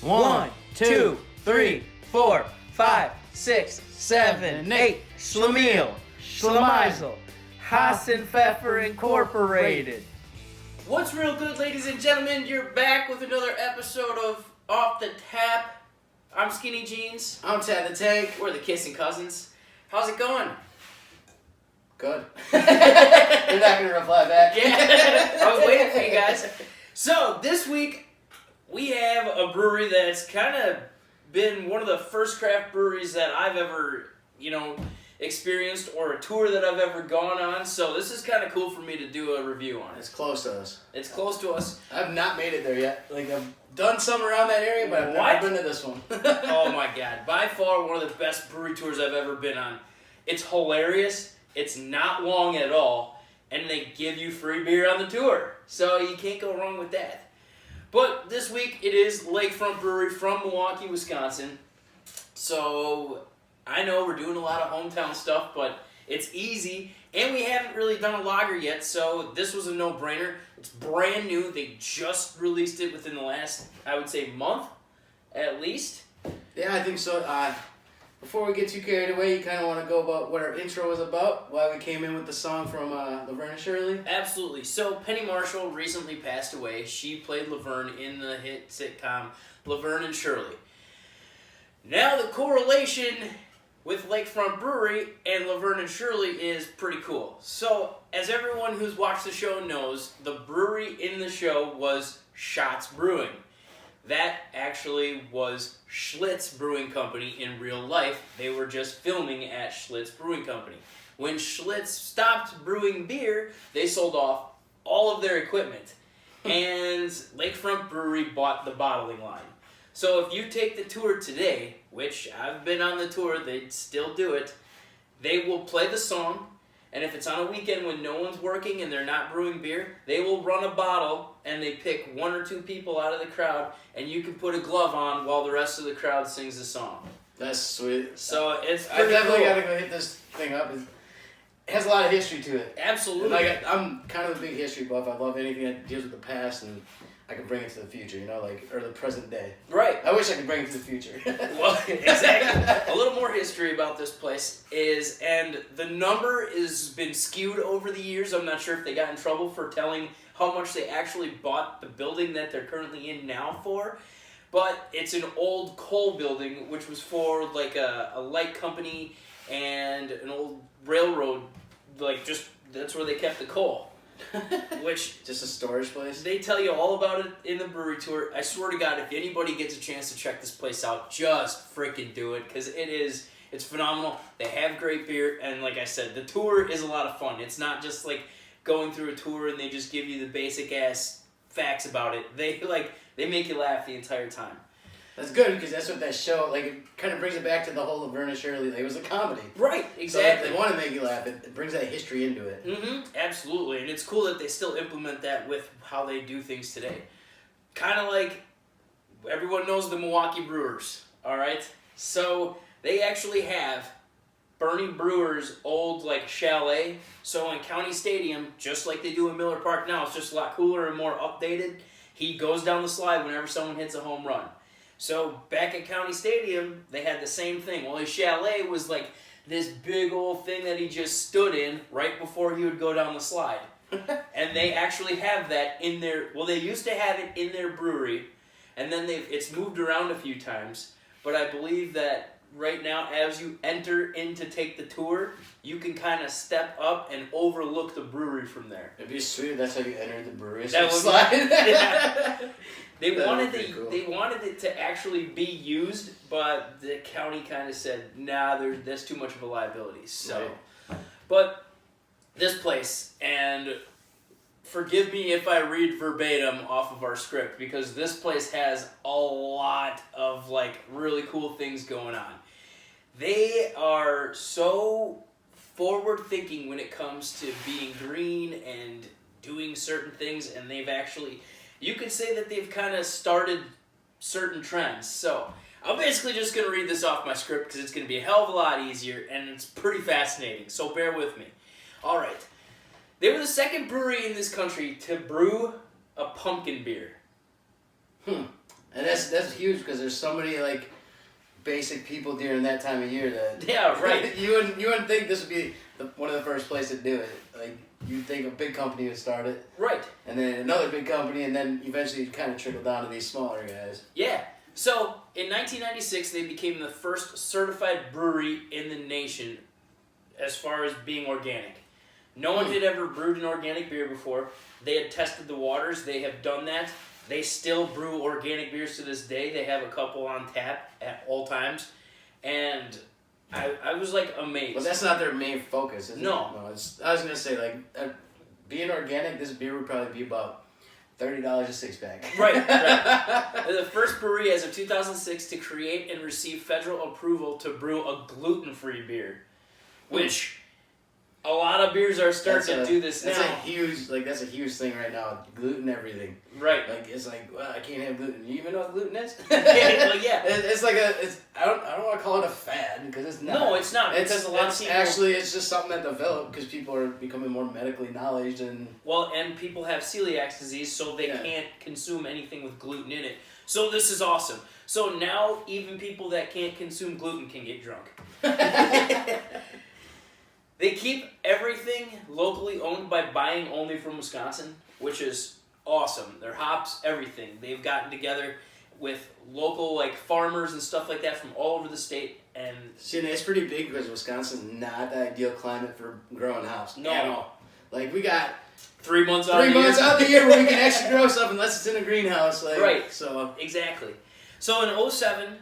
1, 2, 3, 4, 5, 6, 7, 8. Schlemiel, Schlemizel, Hassenpfeffer Incorporated. What's real good, ladies and gentlemen? You're back with another episode of Off the Tap. I'm Skinny Jeans. I'm Tad the Tank. We're the Kissing Cousins. How's it going? Good. You're not going to reply back. Yeah, I was waiting for you guys. So, this week, we have a brewery that's kind of been one of the first craft breweries that I've ever, experienced, or a tour that I've ever gone on. So, this is kind of cool for me to do a review on. It's close to us. It's close to us. I've not made it there yet. I've done some around that area, but I've never been to this one. Oh my god. By far one of the best brewery tours I've ever been on. It's hilarious. It's not long at all. And they give you free beer on the tour. So you can't go wrong with that. But this week it is Lakefront Brewery from Milwaukee, Wisconsin. So I know we're doing a lot of hometown stuff, but it's easy. And we haven't really done a lager yet, so this was a no-brainer. It's brand new. They just released it within the last, I would say, month, at least. Yeah, I think so. Before we get too carried away, you kind of want to go about what our intro was about, why we came in with the song from Laverne and Shirley. Absolutely. So Penny Marshall recently passed away. She played Laverne in the hit sitcom Laverne and Shirley. Now the correlation with Lakefront Brewery and Laverne and Shirley is pretty cool. So, as everyone who's watched the show knows, the brewery in the show was Schatz Brewing. That actually was Schlitz Brewing Company in real life. They were just filming at Schlitz Brewing Company. When Schlitz stopped brewing beer, they sold off all of their equipment. And Lakefront Brewery bought the bottling line. So if you take the tour today, which I've been on the tour, they still do it, they will play the song, and if it's on a weekend when no one's working and they're not brewing beer, they will run a bottle, and they pick one or two people out of the crowd, and you can put a glove on while the rest of the crowd sings the song. That's sweet. So it's I pretty definitely cool. got to go hit this thing up. It has a lot of history to it. Absolutely. And I'm kind of a big history buff. I love anything that deals with the past, and I can bring it to the future, or the present day. Right. I wish I could bring it to the future. Well, exactly. A little more history about this place is, and the number has been skewed over the years. I'm not sure if they got in trouble for telling how much they actually bought the building that they're currently in now for. But it's an old coal building, which was for like a light company and an old railroad, that's where they kept the coal. Which just a storage place. They tell you all about it in the brewery tour. I swear to God, if anybody gets a chance to check this place out, just freaking do it, because it's phenomenal. They have great beer, and like I said, the tour is a lot of fun. It's not just like going through a tour and they just give you the basic ass facts about it. They make you laugh the entire time. That's good, because that's what that show, it kind of brings it back to the whole Laverne and Shirley. It was a comedy. Right, exactly. So if they want to make you laugh, it brings that history into it. Mm-hmm, absolutely. And it's cool that they still implement that with how they do things today. Kind of like everyone knows the Milwaukee Brewers, all right? So they actually have Bernie Brewer's old, chalet. So in County Stadium, just like they do in Miller Park now, it's just a lot cooler and more updated. He goes down the slide whenever someone hits a home run. So back at County Stadium, they had the same thing. Well, his chalet was this big old thing that he just stood in right before he would go down the slide. And they actually have that in their, they used to have it in their brewery, and then it's moved around a few times. But I believe that right now, as you enter in to take the tour, you can kind of step up and overlook the brewery from there. It'd be sweet if that's how you entered the brewery. That would slide. Yeah. They Cool. They wanted it to actually be used, but the county kind of said, nah, that's too much of a liability. So, Right. But this place, and forgive me if I read verbatim off of our script, because this place has a lot of really cool things going on. They are so forward thinking when it comes to being green and doing certain things, and they've actually, you could say that they've kind of started certain trends. So I'm basically just going to read this off my script because it's going to be a hell of a lot easier, and it's pretty fascinating, so bear with me. All right. They were the second brewery in this country to brew a pumpkin beer. And that's huge because there's so many like basic people during that time of year that Yeah, right. you wouldn't think this would be one of the first places to do it. Like you'd think a big company would start it, Right. and then another big company, and then eventually kind of trickle down to these smaller guys. Yeah. So in 1996, they became the first certified brewery in the nation as far as being organic. No one had ever brewed an organic beer before. They had tested the waters. They have done that. They still brew organic beers to this day. They have a couple on tap at all times. And I was like amazed. But that's not their main focus, is No. it? No. I was going to say, like, being organic, this beer would probably be about $30 a six-pack. Right. They're the first brewery as of 2006 to create and receive federal approval to brew a gluten-free beer. Which a lot of beers are starting to do this now. That's a huge thing right now. Gluten everything. Right. Like it's like, well, I can't have gluten. You even know what gluten is? Well, yeah. It's like I don't want to call it a fad because it's not. No, it's not. Because a lot of people actually it's just something that developed because people are becoming more medically knowledgeable and and people have celiac disease, so they can't consume anything with gluten in it. So this is awesome. So now even people that can't consume gluten can get drunk. They keep everything locally owned by buying only from Wisconsin, which is awesome. Their hops, everything. They've gotten together with local like farmers and stuff like that from all over the state. And see, and it's pretty big because Wisconsin's not the ideal climate for growing hops. No. At all. Like we got 3 months out 3 months out the year where we can actually grow stuff unless it's in a greenhouse. Like, right. So exactly. So in 2007,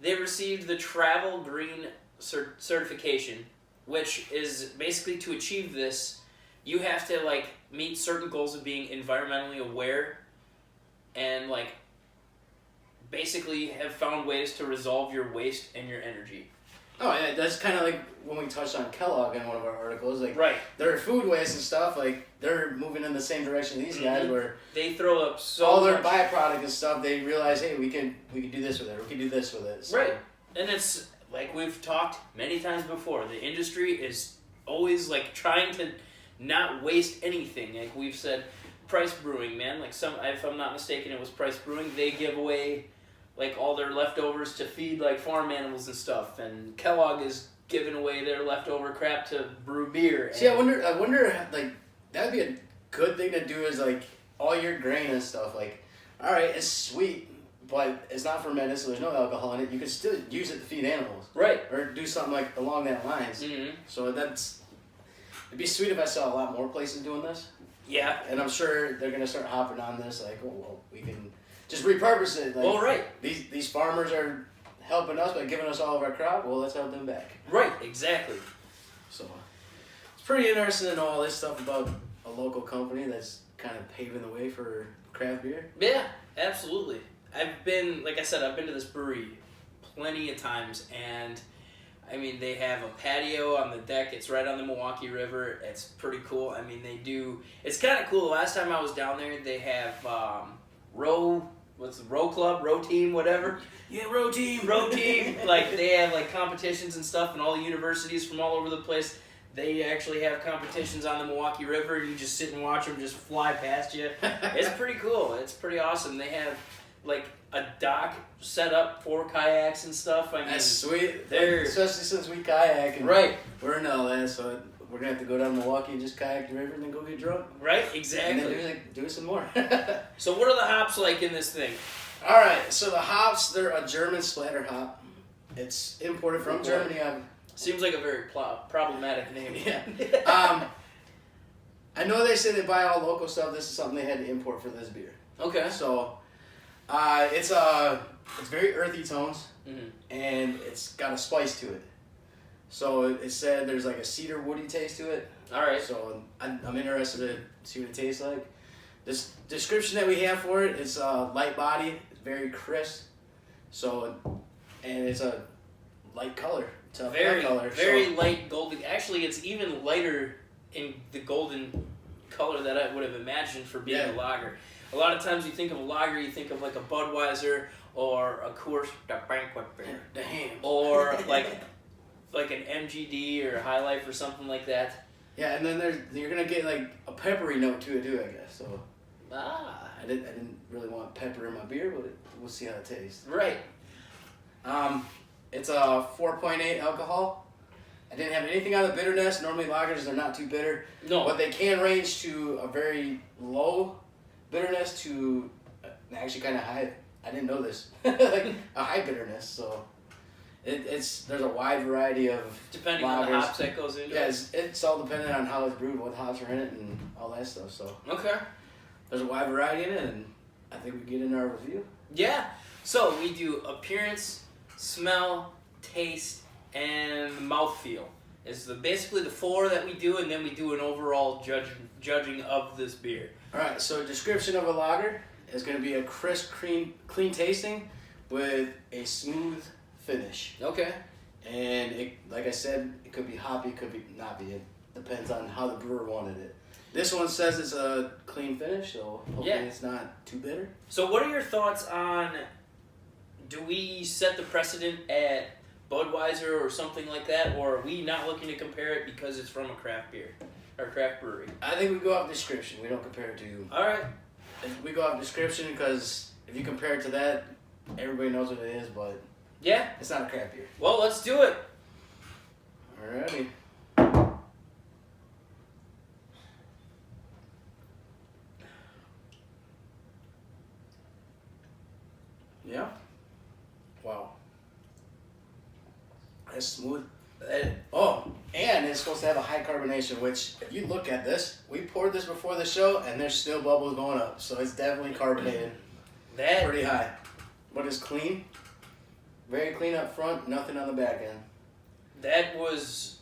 they received the Travel Green certification, which is basically to achieve this, you have to like meet certain goals of being environmentally aware and like basically have found ways to resolve your waste and your energy. oh yeah, that's kind of like when we touched on Kellogg in one of our articles. Like Right. their food waste and stuff, like they're moving in the same direction these guys where They throw up so all their much. byproduct and stuff. They realize, hey, we can do this with it. We can do this with it. So. Right. And it's like we've talked many times before, the industry is always like trying to not waste anything. Like we've said, Price Brewing, man, like if I'm not mistaken, it was Price Brewing. They give away like all their leftovers to feed like farm animals and stuff, and Kellogg is giving away their leftover crap to brew beer. See, I wonder, like that'd be a good thing to do is like all your grain and stuff. Like, all right, it's sweet. But it's not fermented, so there's no alcohol in it. You can still use it to feed animals. Right. Or do something like along that lines. Mm-hmm. So it'd be sweet if I saw a lot more places doing this. Yeah. And I'm sure they're going to start hopping on this, like, oh, well, we can just repurpose it. Like, Well, right. These farmers are helping us by giving us all of our crop. Well, let's help them back. Right, exactly. So it's pretty interesting to know all this stuff about a local company that's kind of paving the way for craft beer. Yeah, absolutely. I've been to this brewery plenty of times, and I mean, they have a patio on the deck. It's right on the Milwaukee River. It's pretty cool. I mean, it's kind of cool. The last time I was down there, they have row club, row team, whatever. Yeah, row team. Like, they have like competitions and stuff, and all the universities from all over the place. They actually have competitions on the Milwaukee River, and you just sit and watch them just fly past you. It's pretty cool. It's pretty awesome. They have like a dock set up for kayaks and stuff. I mean, That's sweet. They're especially since we kayak and right. We're in LA, so we're gonna have to go down to Milwaukee and just kayak the river and then go get drunk. Right, And exactly. then do some more. So what are the hops like in this thing? All right, so the hops, they're a German splatter hop. It's imported from Germany. Seems like a very problematic name. Yeah. I know they say they buy all local stuff. This is something they had to import for this beer. Okay. So, it's very earthy tones, and it's got a spice to it. So it said there's like a cedar woody taste to it. All right. So I'm interested to see what it tastes like. This description that we have for it is light body, it's very crisp. So, and it's a light color. It's a Very color. very light golden. Actually, it's even lighter in the golden color that I would have imagined for being a lager. A lot of times you think of a lager, you think of like a Budweiser or a Coors Banquet beer. Damn. Or like an MGD or a High Life or something like that. Yeah, and then you're gonna get like a peppery note to it too, I guess. So Ah. I didn't really want pepper in my beer, but we'll see how it tastes. Right. It's a 4.8 alcohol. I didn't have anything on the bitterness. Normally lagers, they're not too bitter. No. But they can range to a very low bitterness to actually kind of high. I didn't know this. Like a high bitterness. So there's a wide variety of Depending lagers. on the hops that goes into Yeah, it. it's all dependent on how it's brewed, what hops are in it, and all that stuff. So Okay. there's a wide variety in it, and I think we get into our review. Yeah. So we do appearance, smell, taste, and mouthfeel. It's basically the 4 that we do, and then we do an overall judging of this beer. All right, so description of a lager is going to be a crisp, clean tasting with a smooth finish. Okay. And it, like I said, it could be hoppy, it could be not be. It depends on how the brewer wanted it. This one says it's a clean finish, so hopefully it's not too bitter. So what are your thoughts on, do we set the precedent at Budweiser or something like that, or are we not looking to compare it because it's from a craft beer or craft brewery? I think we go off description. We don't compare it to... All right. We go off description because if you compare it to that, everybody knows what it is, but Yeah. it's not a craft beer. Well, let's do it. Alrighty. Yeah. Wow. That's smooth. And it's supposed to have a high carbonation, which if you look at this, we poured this before the show and there's still bubbles going up. So it's definitely carbonated. That Pretty high. But it's clean. Very clean up front, nothing on the back end. That was,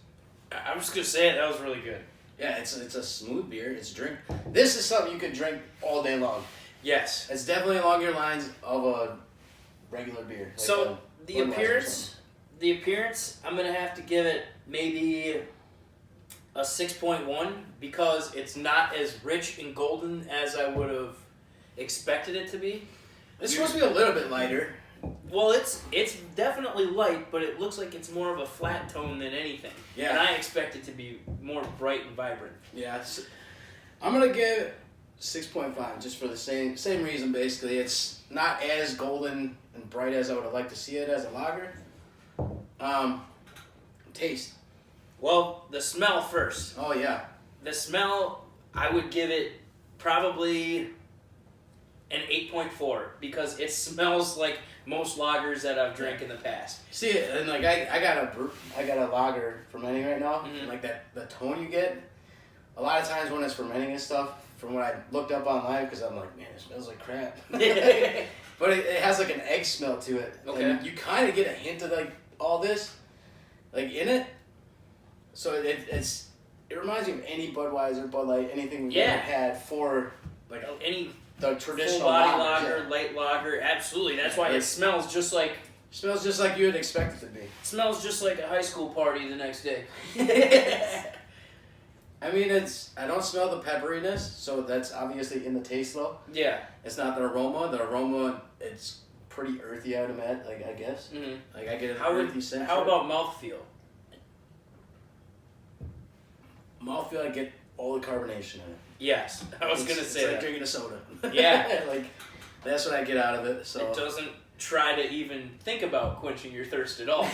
I'm just gonna say it. That was really good. Yeah, it's a smooth beer. It's drink. This is something you could drink all day long. Yes. It's definitely along your lines of a regular beer. Like So a the Budweiser or appearance, I'm gonna have to give it maybe a 6.1 because it's not as rich and golden as I would have expected it to be. It's supposed to be a little bit lighter. Well, it's definitely light, but it looks like it's more of a flat tone than anything. Yeah. And I expect it to be more bright and vibrant. Yeah. I'm gonna give it 6.5 just for the same reason. Basically, it's not as golden and bright as I would have liked to see it as a lager. Taste. Well, the smell first. Oh yeah. The smell, I would give it probably an 8.4 because it smells like most lagers that I've drank in the past. See, and like I got a lager fermenting right now. Mhm. And like the tone you get, a lot of times when it's fermenting and stuff, from what I looked up online, because I'm like, man, it smells like crap. But it has like an egg smell to it. Okay. And you kind of get a hint of like all this, like in it. So it reminds me of any Budweiser, Bud Light, anything we've ever had for like Any the traditional full body lagers, lager, yeah. light lager, absolutely. That's why Like- it smells just like Smells just like you'd expect it to be. a high school party the next day. I mean, I don't smell the pepperiness, so that's obviously in the taste though. Yeah. It's not the aroma. The aroma, it's pretty earthy, I would imagine. Like I guess, Mm-hmm. like I get an How earthy scent. How to it. about mouthfeel? Mouthfeel? I get all the carbonation in it. Yes, I was gonna It's say like that. drinking a soda. Yeah. like that's what I get out of it. So It doesn't try to even think about quenching your thirst at all.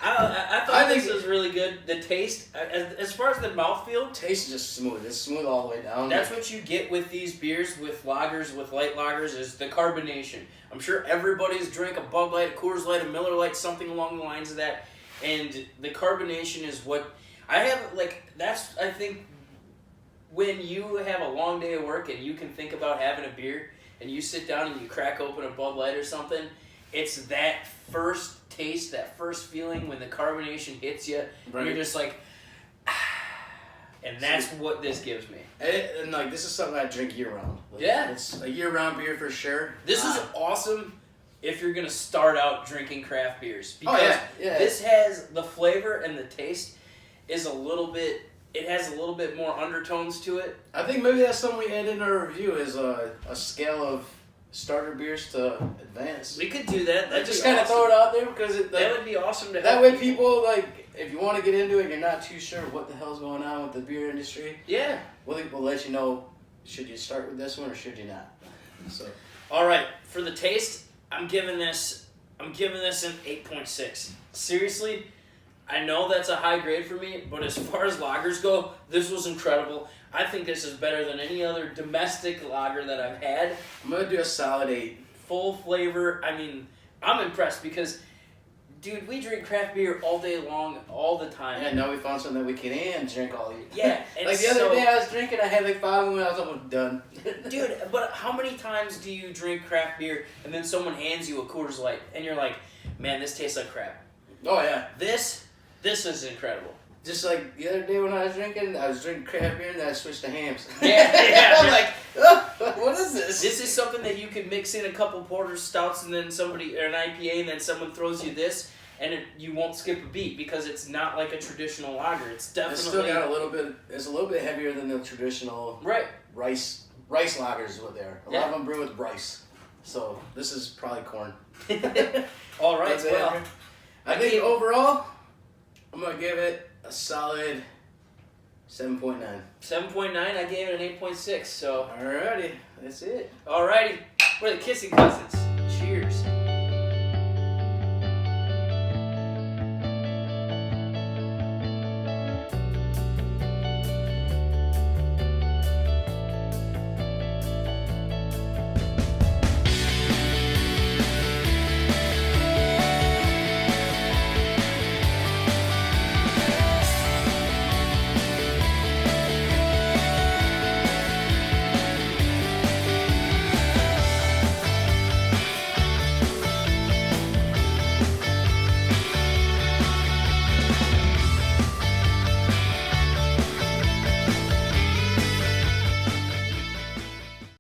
I thought this was really good. The taste, as far as the mouthfeel, taste is just smooth. It's smooth all the way down. that's what you get with these beers, with lagers, with light lagers, is the carbonation. I'm sure everybody's drank a Bud Light, a Coors Light, a Miller Light, something along the lines of that. And the carbonation is what I have, that's, I think, when you have a long day of work and you can think about having a beer and you sit down and you crack open a Bud Light or something, it's that first taste, that first feeling when the carbonation hits you, Right. and you're just like, and that's what this gives me. And like this is something I drink year round. Like, Yeah. it's a year round beer for sure. This is awesome if you're going to start out drinking craft beers. Because yeah. this has the flavor and the taste is a little bit, it has a little bit more undertones to it. I think maybe that's something we add in our review is a scale of starter beers to advanced. We could do that. I That'd just be kind of awesome. throw it out there because That would be awesome to that help way people like if you want to get into it, you're not too sure what the hell's going on with the beer industry. Yeah. We'll let you know. Should you start with this one or should you not? So. All right. For the taste, I'm giving this an 8.6. Seriously, I know that's a high grade for me, but as far as lagers go, this was incredible. I think this is better than any other domestic lager that I've had. I'm gonna do a solid 8. Full flavor. I mean, I'm impressed because, dude, we drink craft beer all day long, all the time. And now we found something that we can drink all year. Yeah. And like the other day I was drinking, I had like 5 when I was almost done. Dude, but how many times do you drink craft beer and then someone hands you a Coors Light and you're like, man, this tastes like crap? Oh yeah. This is incredible. Just like the other day when I was drinking craft beer and then I switched to hams. Yeah. I'm like, oh, what is this? This is something that you could mix in a couple porter stouts and then or an IPA and then someone throws you this and you won't skip a beat because it's not like a traditional lager. It's definitely... It's still got a little bit heavier than the traditional rice lagers is what they are. A lot of them brew with rice. So this is probably corn. All right, well... I think overall, I'm going to give it a solid 7.9. 7.9, I gave it an 8.6, so... Alrighty, that's it. Alrighty, we're the Kissing Cousins. Cheers.